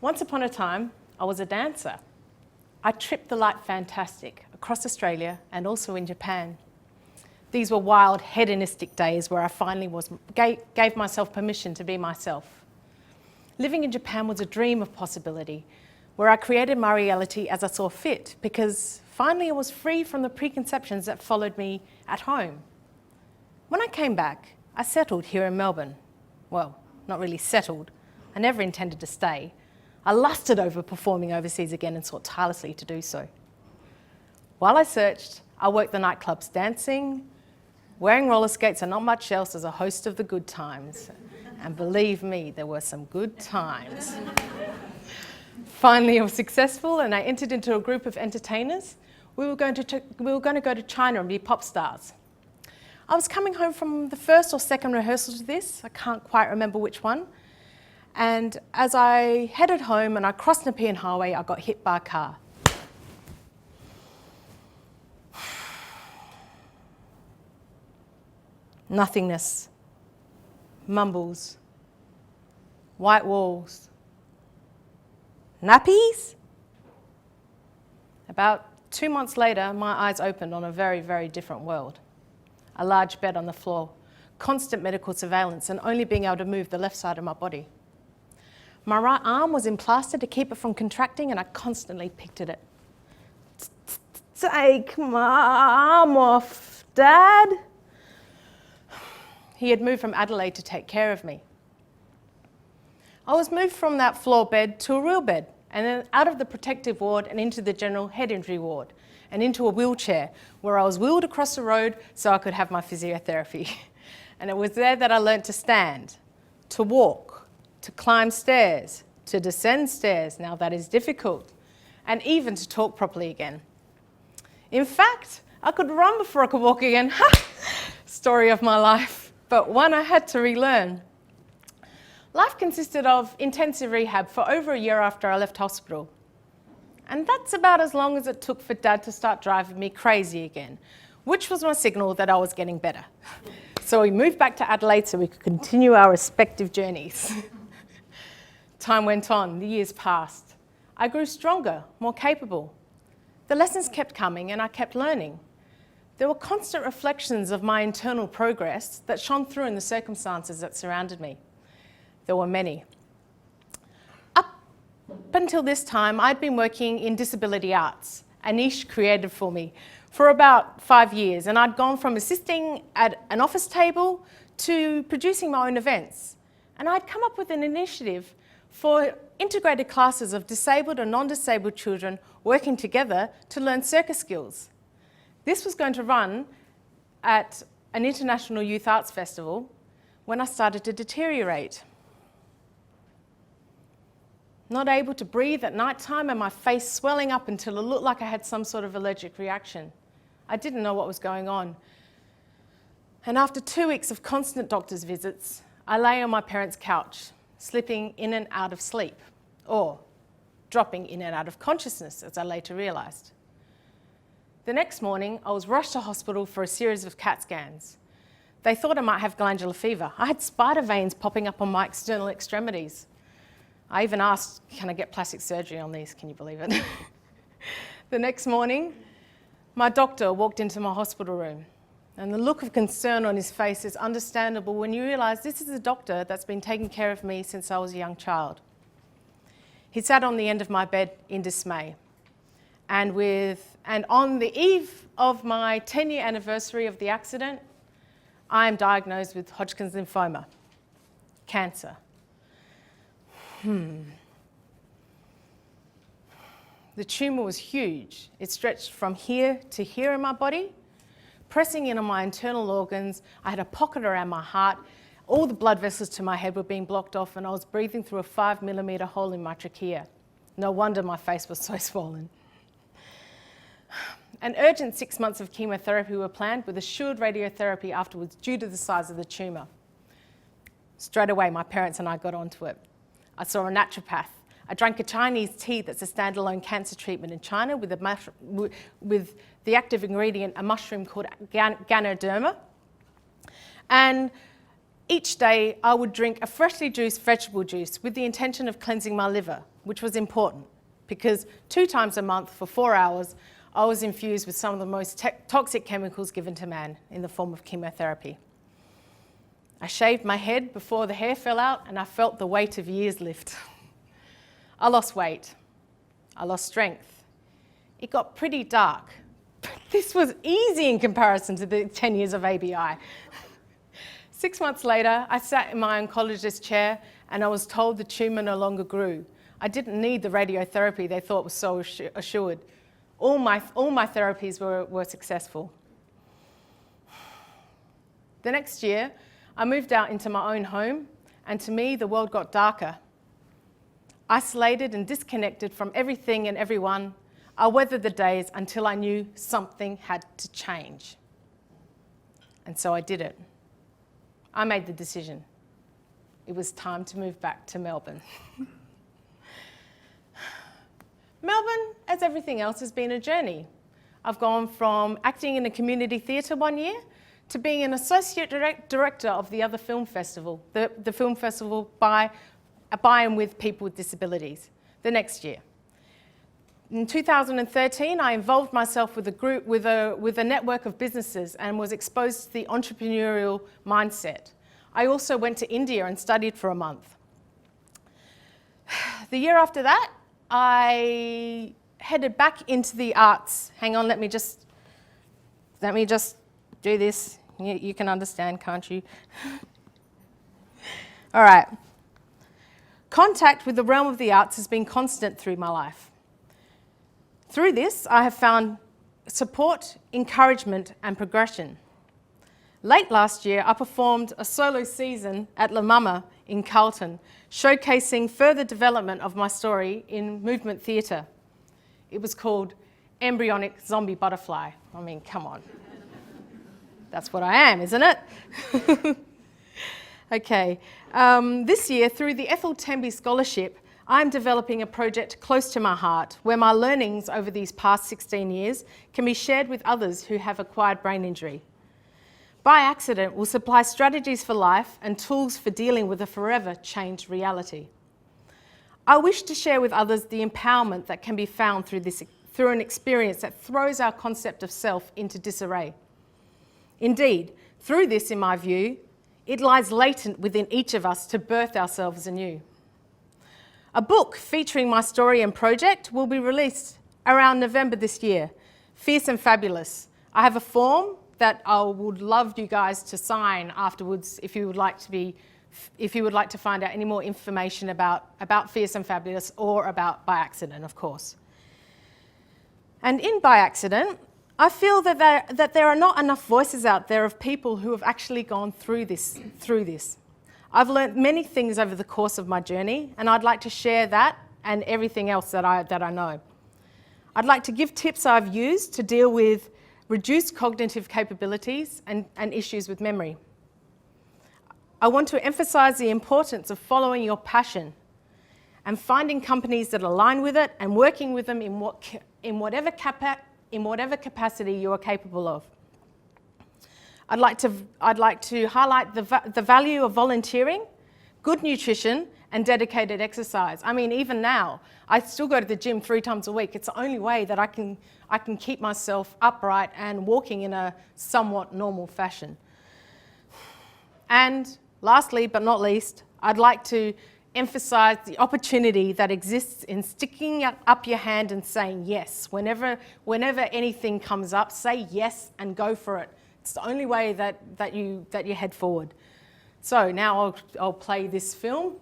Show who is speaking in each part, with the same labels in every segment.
Speaker 1: Once upon a time, I was a dancer. I tripped the light fantastic across Australia and also in Japan. These were wild, hedonistic days where I finally gave myself permission to be myself. Living in Japan was a dream of possibility, where I created my reality as I saw fit, because finally I was free from the preconceptions that followed me at home. When I came back, I settled here in Melbourne. Well, not really settled. I never intended to stay. I lusted over performing overseas again and sought tirelessly to do so. While I searched, I worked the nightclubs dancing, wearing roller skates and not much else as a host of the good times. And believe me, there were some good times. Finally, I was successful and I entered into a group of entertainers. We were going to go to China and be pop stars. I was coming home from the first or second rehearsal to this. I can't quite remember which one. And as I headed home and I crossed Nepean Highway, I got hit by a car. Nothingness, mumbles, white walls, nappies. About 2 months later, my eyes opened on a very, very different world. A large bed on the floor, constant medical surveillance, and only being able to move the left side of my body. My right arm was in plaster to keep it from contracting, and I constantly picked at it. Take my arm off, Dad. He had moved from Adelaide to take care of me. I was moved from that floor bed to a real bed, and then out of the protective ward and into the general head injury ward, and into a wheelchair where I was wheeled across the road so I could have my physiotherapy. And it was there that I learnt to stand, to walk, to climb stairs, to descend stairs, now that is difficult, and even to talk properly again. In fact, I could run before I could walk again. Story of my life, but one I had to relearn. Life consisted of intensive rehab for over a year after I left hospital. And that's about as long as it took for Dad to start driving me crazy again, which was my signal that I was getting better. So we moved back to Adelaide so we could continue our respective journeys. Time went on, the years passed. I grew stronger, more capable. The lessons kept coming and I kept learning. There were constant reflections of my internal progress that shone through in the circumstances that surrounded me. There were many. Up until this time, I'd been working in disability arts, a niche created for me, for about 5 years, and I'd gone from assisting at an office table to producing my own events. And I'd come up with an initiative for integrated classes of disabled and non-disabled children working together to learn circus skills. This was going to run at an international youth arts festival when I started to deteriorate. Not able to breathe at night time and my face swelling up until it looked like I had some sort of allergic reaction. I didn't know what was going on. And after 2 weeks of constant doctor's visits, I lay on my parents' couch, slipping in and out of sleep, or dropping in and out of consciousness, as I later realised. The next morning, I was rushed to hospital for a series of CAT scans. They thought I might have glandular fever. I had spider veins popping up on my external extremities. I even asked, can I get plastic surgery on these? Can you believe it? The next morning, my doctor walked into my hospital room, and the look of concern on his face is understandable when you realise this is a doctor that's been taking care of me since I was a young child. He sat on the end of my bed in dismay. And on the eve of my 10-year anniversary of the accident, I am diagnosed with Hodgkin's lymphoma, cancer. The tumour was huge. It stretched from here to here in my body, pressing in on my internal organs. I had a pocket around my heart. All the blood vessels to my head were being blocked off, and I was breathing through a 5mm hole in my trachea. No wonder my face was so swollen. An urgent 6 months of chemotherapy were planned with assured radiotherapy afterwards due to the size of the tumour. Straight away, my parents and I got onto it. I saw a naturopath. I drank a Chinese tea that's a standalone cancer treatment in China with the active ingredient, a mushroom called Ganoderma. And Each day, I would drink a freshly juiced vegetable juice with the intention of cleansing my liver, which was important because 2 times a month for 4 hours, I was infused with some of the most toxic chemicals given to man in the form of chemotherapy. I shaved my head before the hair fell out and I felt the weight of years lift. I lost weight. I lost strength. It got pretty dark, but this was easy in comparison to the 10 years of ABI. 6 months later, I sat in my oncologist's chair and I was told the tumour no longer grew. I didn't need the radiotherapy they thought was so assured. All my therapies were successful. The next year, I moved out into my own home, and to me, the world got darker. Isolated and disconnected from everything and everyone, I weathered the days until I knew something had to change. And so I did it. I made the decision. It was time to move back to Melbourne. Melbourne, as everything else, has been a journey. I've gone from acting in a community theatre one year to being an associate director of the other film festival, the film festival by and with people with disabilities, the next year. In 2013, I involved myself with a network of businesses and was exposed to the entrepreneurial mindset. I also went to India and studied for a month. The year after that, I headed back into the arts. Hang on, let me just do this. You can understand, can't you? All right. Contact with the realm of the arts has been constant through my life. Through this, I have found support, encouragement, and progression. Late last year, I performed a solo season at La Mama in Carlton, showcasing further development of my story in movement theatre. It was called Embryonic Zombie Butterfly. I mean, come on. That's what I am, isn't it? Okay. This year, through the Ethel Temby Scholarship, I'm developing a project close to my heart where my learnings over these past 16 years can be shared with others who have acquired brain injury. By Accident will supply strategies for life and tools for dealing with a forever changed reality. I wish to share with others the empowerment that can be found through an experience that throws our concept of self into disarray. Indeed, through this, in my view, it lies latent within each of us to birth ourselves anew. A book featuring my story and project will be released around November this year, Fierce and Fabulous. I have a form that I would love you guys to sign afterwards if you would like to find out any more information about Fierce and Fabulous or about By Accident, of course. And in By Accident, I feel that there are not enough voices out there of people who have actually gone through this. I've learnt many things over the course of my journey, and I'd like to share that and everything else that I know. I'd like to give tips I've used to deal with reduced cognitive capabilities and issues with memory. I want to emphasise the importance of following your passion and finding companies that align with it and working with them in whatever capacity you are capable of. I'd like to highlight the value of volunteering, good nutrition, and dedicated exercise. I mean, even now, I still go to the gym 3 times a week. It's the only way that I can keep myself upright and walking in a somewhat normal fashion. And lastly, but not least, I'd like to emphasize the opportunity that exists in sticking up your hand and saying yes. Whenever anything comes up, say yes and go for it. It's the only way that you head forward. So now I'll play this film.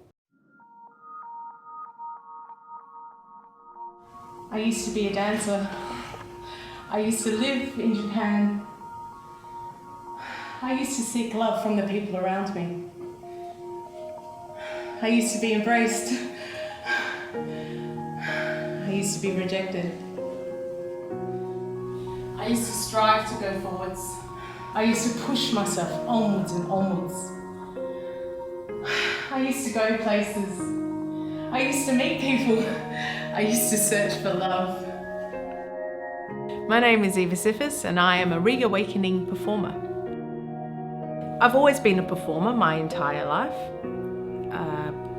Speaker 1: I used to be a dancer. I used to live in Japan. I used to seek love from the people around me. I used to be embraced. I used to be rejected. I used to strive to go forwards. I used to push myself onwards and onwards. I used to go places. I used to meet people. I used to search for love. My name is Sifis and I am a reawakening performer. I've always been a performer my entire life,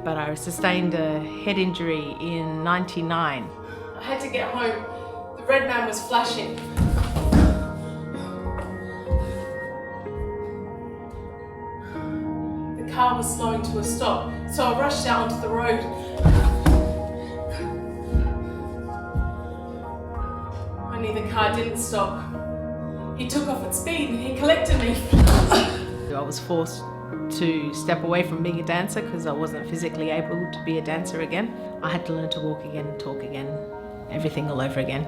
Speaker 1: but I sustained a head injury in '99. I had to get home. The red man was flashing. The car was slowing to a stop, so I rushed out onto the road. Only the car didn't stop. He took off at speed and he collected me. I was forced to step away from being a dancer because I wasn't physically able to be a dancer again. I had to learn to walk again, talk again, everything all over again.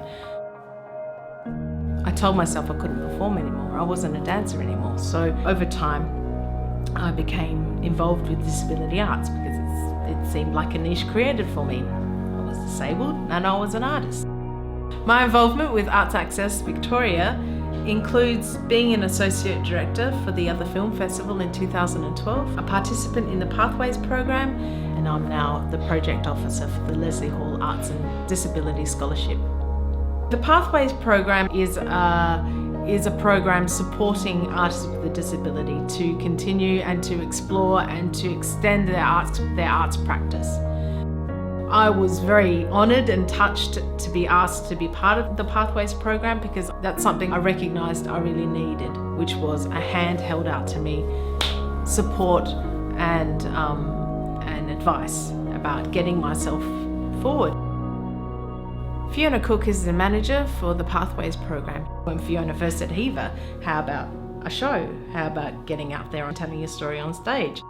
Speaker 1: I told myself I couldn't perform anymore. I wasn't a dancer anymore. So over time, I became involved with disability arts because it seemed like a niche created for me. I was disabled and I was an artist. My involvement with Arts Access Victoria includes being an Associate Director for the Other Film Festival in 2012, a participant in the Pathways program, and I'm now the Project Officer for the Leslie Hall Arts and Disability Scholarship. The Pathways program is a program supporting artists with a disability to continue and to explore and to extend their arts practice. I was very honoured and touched to be asked to be part of the Pathways program because that's something I recognised I really needed, which was a hand held out to me, support and advice about getting myself forward. Fiona Cook is the manager for the Pathways program. When Fiona first said, "Hiva, how about a show? How about getting out there and telling your story on stage?"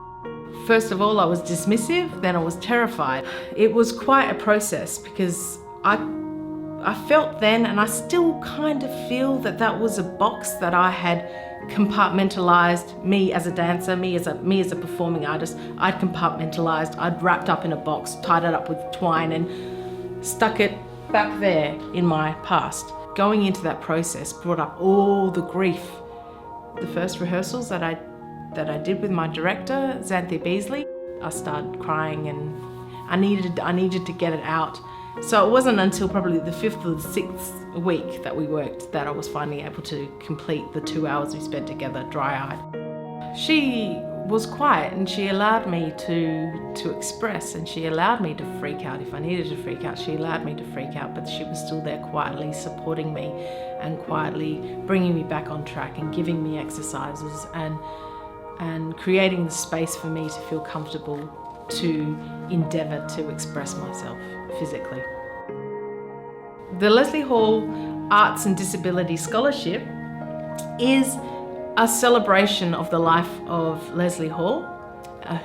Speaker 1: First of all, I was dismissive, then I was terrified. It was quite a process because I felt then, and I still kind of feel, that was a box that I had compartmentalised. Me as a dancer, me as a performing artist, I'd compartmentalised, I'd wrapped up in a box, tied it up with twine and stuck it back there in my past. Going into that process brought up all the grief. The first rehearsals that I did with my director, Xanthi Beasley, I started crying and I needed to get it out. So it wasn't until probably the 5th or the 6th week that we worked that I was finally able to complete the 2 hours we spent together dry-eyed. She was quiet and she allowed me to express, and she allowed me to freak out if I needed to freak out. She allowed me to freak out, but she was still there quietly supporting me and quietly bringing me back on track and giving me exercises and creating the space for me to feel comfortable to endeavour to express myself physically. The Leslie Hall Arts and Disability Scholarship is a celebration of the life of Leslie Hall,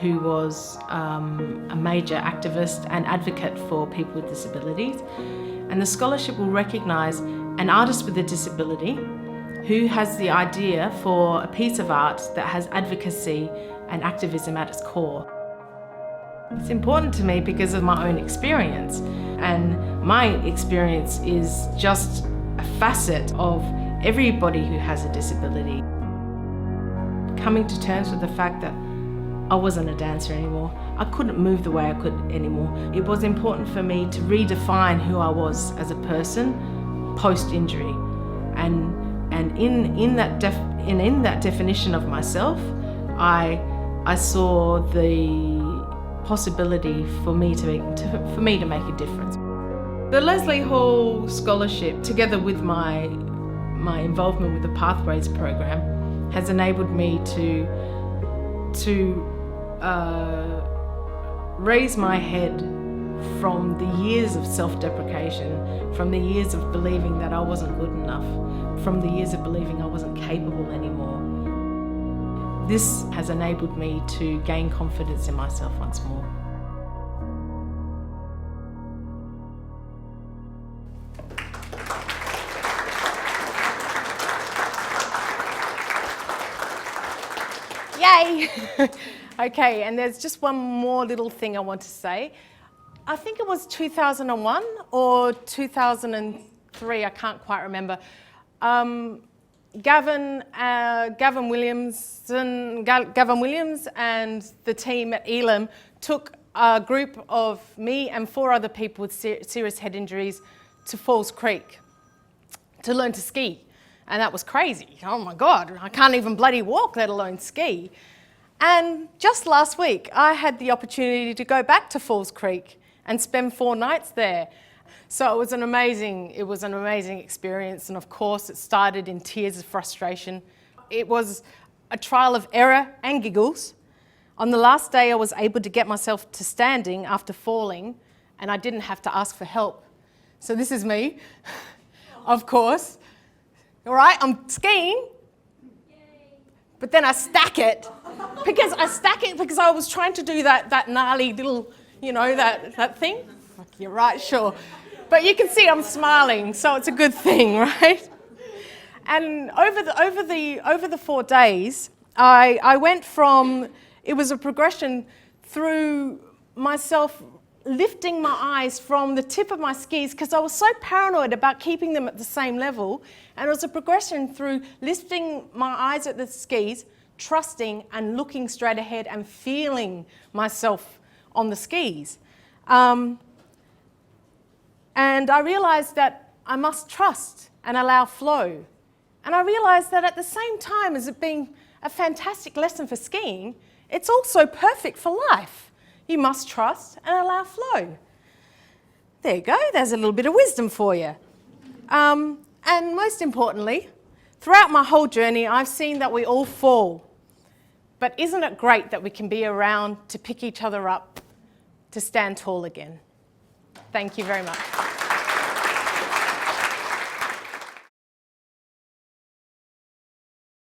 Speaker 1: who was a major activist and advocate for people with disabilities. And the scholarship will recognise an artist with a disability who has the idea for a piece of art that has advocacy and activism at its core. It's important to me because of my own experience, and my experience is just a facet of everybody who has a disability. Coming to terms with the fact that I wasn't a dancer anymore, I couldn't move the way I could anymore. It was important for me to redefine who I was as a person post-injury, and in that definition of myself, I saw the possibility for me to make a difference. The Leslie Hall Scholarship, together with my involvement with the Pathways program, has enabled me to raise my head from the years of self-deprecation, from the years of believing that I wasn't good enough, from the years of believing I wasn't capable anymore. This has enabled me to gain confidence in myself once more. Yay! Okay, and there's just one more little thing I want to say. I think it was 2001 or 2003, I can't quite remember. Gavin Williams and the team at Elam took a group of me and 4 other people with serious head injuries to Falls Creek to learn to ski. And that was crazy. Oh my God, I can't even bloody walk, let alone ski. And just last week, I had the opportunity to go back to Falls Creek and spend 4 nights there. So it was an amazing experience. And of course, it started in tears of frustration. It was a trial of error and giggles. On the last day, I was able to get myself to standing after falling, and I didn't have to ask for help. So this is me, of course. All right, I'm skiing, but then I stack it because I was trying to do that gnarly little, that thing. You're right, sure. But you can see I'm smiling, so it's a good thing, right? And over the 4 days, I went from, it was a progression through myself lifting my eyes from the tip of my skis because I was so paranoid about keeping them at the same level. And it was a progression through lifting my eyes at the skis, trusting and looking straight ahead and feeling myself on the skis. And I realized that I must trust and allow flow. And I realized that at the same time as it being a fantastic lesson for skiing, it's also perfect for life. You must trust and allow flow. There you go, there's a little bit of wisdom for you. And most importantly, throughout my whole journey, I've seen that we all fall. But isn't it great that we can be around to pick each other up, to stand tall again? Thank you very much.